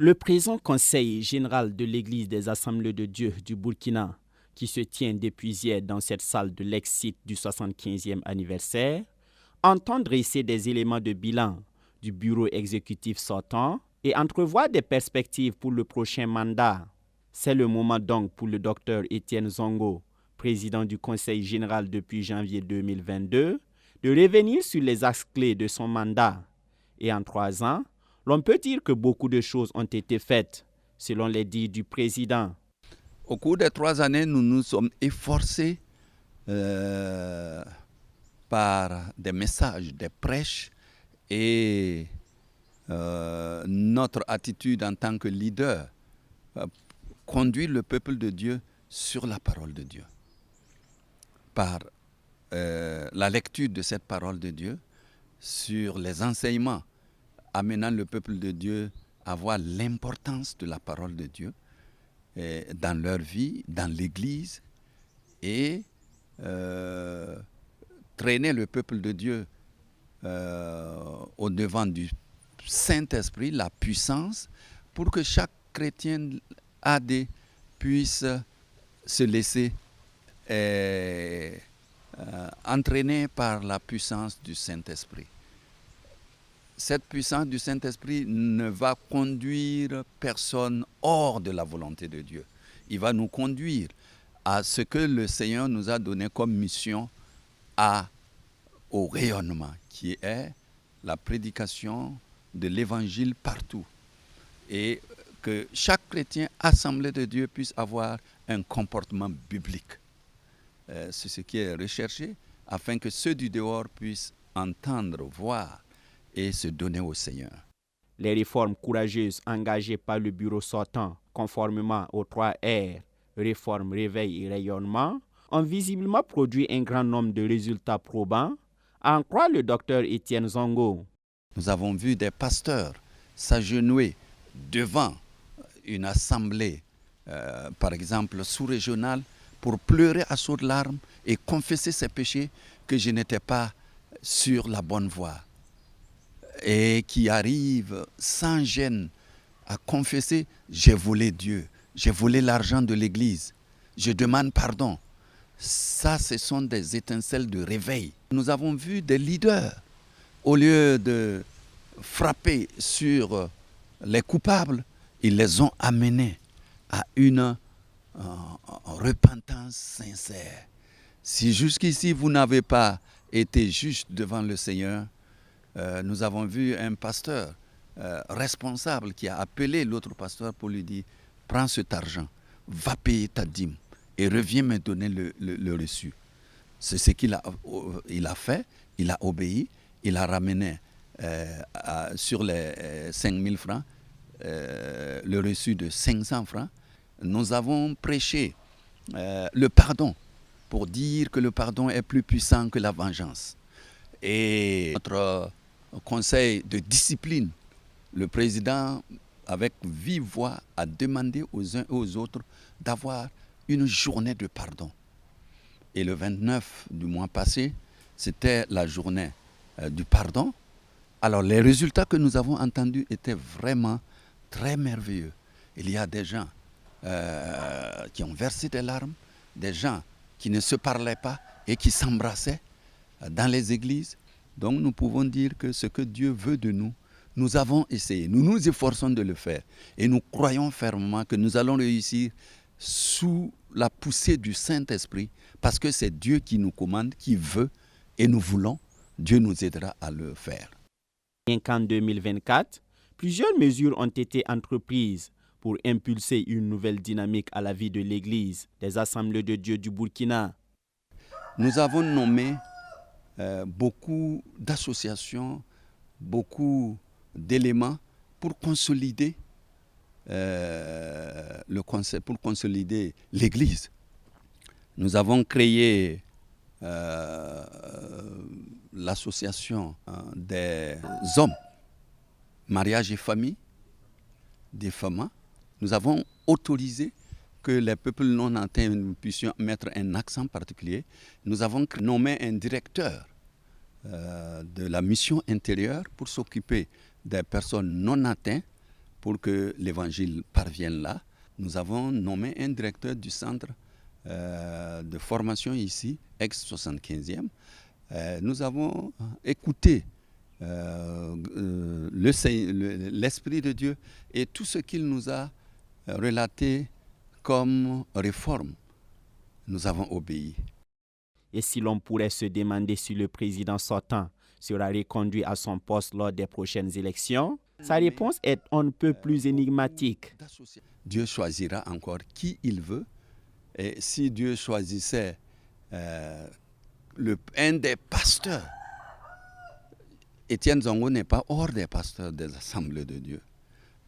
Le présent Conseil général de l'Église des Assemblées de Dieu du Burkina, qui se tient depuis hier dans cette salle de l'ex-site du 75e anniversaire, entend dresser des éléments de bilan du bureau exécutif sortant et entrevoit des perspectives pour le prochain mandat. C'est le moment donc pour le docteur Étienne Zongo, président du Conseil général depuis janvier 2022, de revenir sur les axes clés de son mandat. Et en 3 ans, l'on peut dire que beaucoup de choses ont été faites, selon les dires du président. Au cours des 3 années, nous nous sommes efforcés par des messages, des prêches et notre attitude en tant que leader, conduire le peuple de Dieu sur la parole de Dieu. Par la lecture de cette parole de Dieu, sur les enseignements amenant le peuple de Dieu à voir l'importance de la parole de Dieu dans leur vie, dans l'Église, et traîner le peuple de Dieu au devant du Saint-Esprit, la puissance, pour que chaque chrétien AD puisse se laisser entraîner par la puissance du Saint-Esprit. Cette puissance du Saint-Esprit ne va conduire personne hors de la volonté de Dieu. Il va nous conduire à ce que le Seigneur nous a donné comme mission au rayonnement, qui est la prédication de l'Évangile partout. Et que chaque chrétien assemblé de Dieu puisse avoir un comportement biblique. C'est ce qui est recherché, afin que ceux du dehors puissent entendre, voir et se donner au Seigneur. Les réformes courageuses engagées par le bureau sortant, conformément aux 3 R, réforme, réveil et rayonnement, ont visiblement produit un grand nombre de résultats probants, à en croire le docteur Étienne Zongo. Nous avons vu des pasteurs s'agenouiller devant une assemblée, par exemple sous-régionale, pour pleurer à chaudes larmes et confesser ses péchés, que je n'étais pas sur la bonne voie. Et qui arrivent sans gêne à confesser: j'ai volé Dieu, j'ai volé l'argent de l'Église, je demande pardon. Ça, ce sont des étincelles de réveil. Nous avons vu des leaders, au lieu de frapper sur les coupables, ils les ont amenés à une repentance sincère. Si jusqu'ici vous n'avez pas été juste devant le Seigneur, nous avons vu un pasteur responsable qui a appelé l'autre pasteur pour lui dire: prends cet argent, va payer ta dîme et reviens me donner le reçu. C'est ce qu'il a fait, il a obéi, il a ramené sur les 5 000 francs le reçu de 500 francs. Nous avons prêché le pardon, pour dire que le pardon est plus puissant que la vengeance. Et notre conseil de discipline, le président, avec vive voix, a demandé aux uns et aux autres d'avoir une journée de pardon. Et le 29 du mois passé, c'était la journée du pardon. Alors les résultats que nous avons entendus étaient vraiment très merveilleux. Il y a des gens qui ont versé des larmes, des gens qui ne se parlaient pas et qui s'embrassaient dans les églises. Donc nous pouvons dire que ce que Dieu veut de nous, nous avons essayé, nous nous efforçons de le faire. Et nous croyons fermement que nous allons réussir sous la poussée du Saint-Esprit, parce que c'est Dieu qui nous commande, qui veut, et nous voulons. Dieu nous aidera à le faire. Bien qu'en 2024, plusieurs mesures ont été entreprises pour impulser une nouvelle dynamique à la vie de l'Église des Assemblées de Dieu du Burkina. Nous avons nommé beaucoup d'associations, beaucoup d'éléments pour consolider le concept, pour consolider l'Église. Nous avons créé l'association des hommes, mariage et famille, des femmes. Nous avons autorisé que les peuples non atteints, nous puissions mettre un accent particulier. Nous avons nommé un directeur de la mission intérieure pour s'occuper des personnes non atteintes pour que l'évangile parvienne là. Nous avons nommé un directeur du centre de formation ici, ex-75e. Nous avons écouté l'Esprit de Dieu et tout ce qu'il nous a relaté comme réforme. Nous avons obéi. Et si l'on pourrait se demander si le président sortant sera reconduit à son poste lors des prochaines élections, sa réponse est on ne peut plus énigmatique. Dieu choisira encore qui il veut. Et si Dieu choisissait un des pasteurs, Étienne Zongo n'est pas hors des pasteurs des assemblées de Dieu.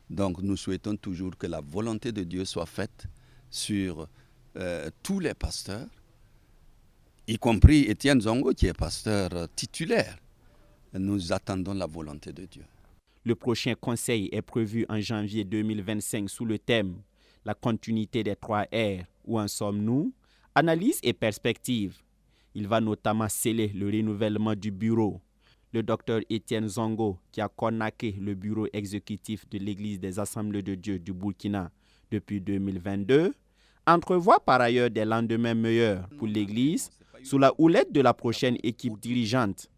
Donc nous souhaitons toujours que la volonté de Dieu soit faite sur tous les pasteurs, y compris Étienne Zongo qui est pasteur titulaire. Nous attendons la volonté de Dieu. Le prochain conseil est prévu en janvier 2025 sous le thème « La continuité des 3 R, où en sommes-nous? Analyse et perspective ». Il va notamment sceller le renouvellement du bureau. Le docteur Étienne Zongo, qui a cornaqué le bureau exécutif de l'Église des Assemblées de Dieu du Burkina depuis 2022, entrevoit par ailleurs des lendemains meilleurs pour l'Église sous la houlette de la prochaine équipe dirigeante.